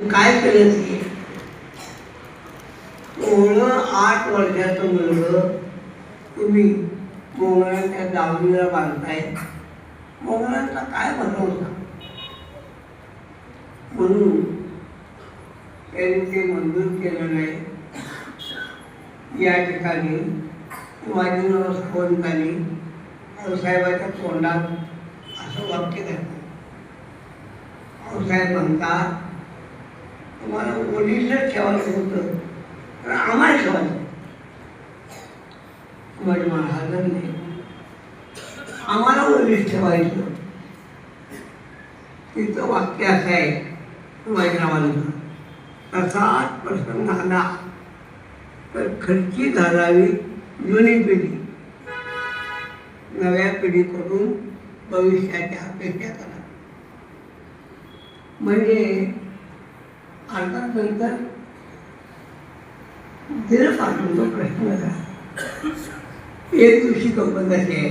काय केलं ते? एवढं 8 वर्षाचं मुलगं तुम्ही मोगऱ्याच्या दावणीला बांधताय, मोगऱ्यांचा काय भरवसा? म्हणून त्यांनी ते मंजूर केलं नाही. या ठिकाणी शिवाजीराव सावंतांनी आऊसाहेबाच्या तोंडात असं वाक्य घातलं. आऊसाहेब म्हणतात, तुम्हाला ओलीसच ठेवायचं होतं तर आम्हाला ठेवायचं. शिवाजी महाराजांनी आम्हाला ओलीस ठेवायचं. तिचं वाक्य असं आहे शिवाजीरावांचं, तसाच प्रसंग आला तर खर्ची घालावी जुनी पिढी, नव्या पिढीकडून भविष्याच्या अपेक्षा करा. म्हणजे अर्थानंतर दिलं पाठवून तो प्रश्न झाला. एक दिवशी गंमत अशी आहे,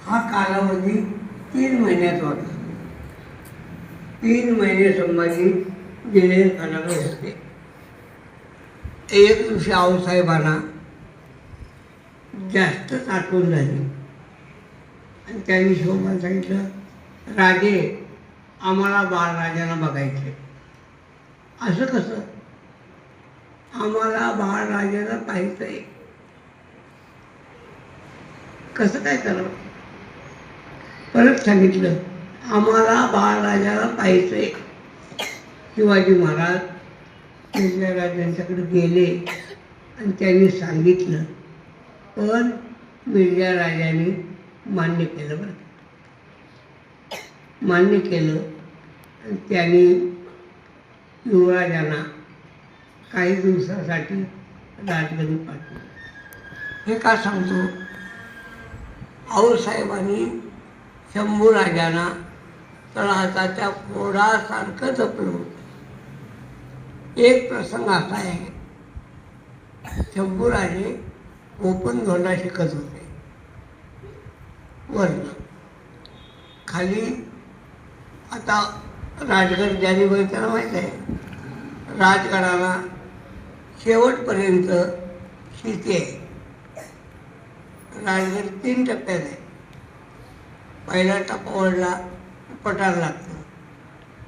हा कालावधी 3 महिन्याचा होता. 3 महिने संभाजी गेले कालावधी होते. एक दिवशी आऊसाहेबांना जास्तच आठवण झाली आणि त्यांनी शोभाला सांगितलं, राजे आम्हाला बाळराजांना बघायचे. असं कसं? आम्हाला बाळराजाला पाहायचं आहे. कसं काय करावं? परत सांगितलं, आम्हाला बाळराजाला पाहायचं आहे. शिवाजी महाराज मिर्झाराजांच्याकडे गेले आणि त्यांनी सांगितलं, पण मिर्झाराजांनी मान्य केलं. बरं, मान्य केलं आणि त्यांनी युवराजांना काही दिवसासाठी राजगडी पाठवलं. हे का सांगतो? आऊसाहेबांनी शंभूराजांना तळहाताच्या फोडासारखं जपलं होतं. एक प्रसंग असा आहे, शंभूराजे ओपन धोंडा शिकत होते. वर्ण खाली आता राजगड ज्याने त्याला माहीत आहे, राजगडाला शेवटपर्यंत शेती आहे. राजगड 3 टप्प्यात आहे. पहिला टप्पा ओढला पठार लागतं,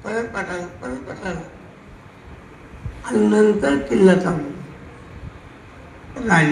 परत पठार, परत पठार आणि नंतर किल्ला चालू राजगड.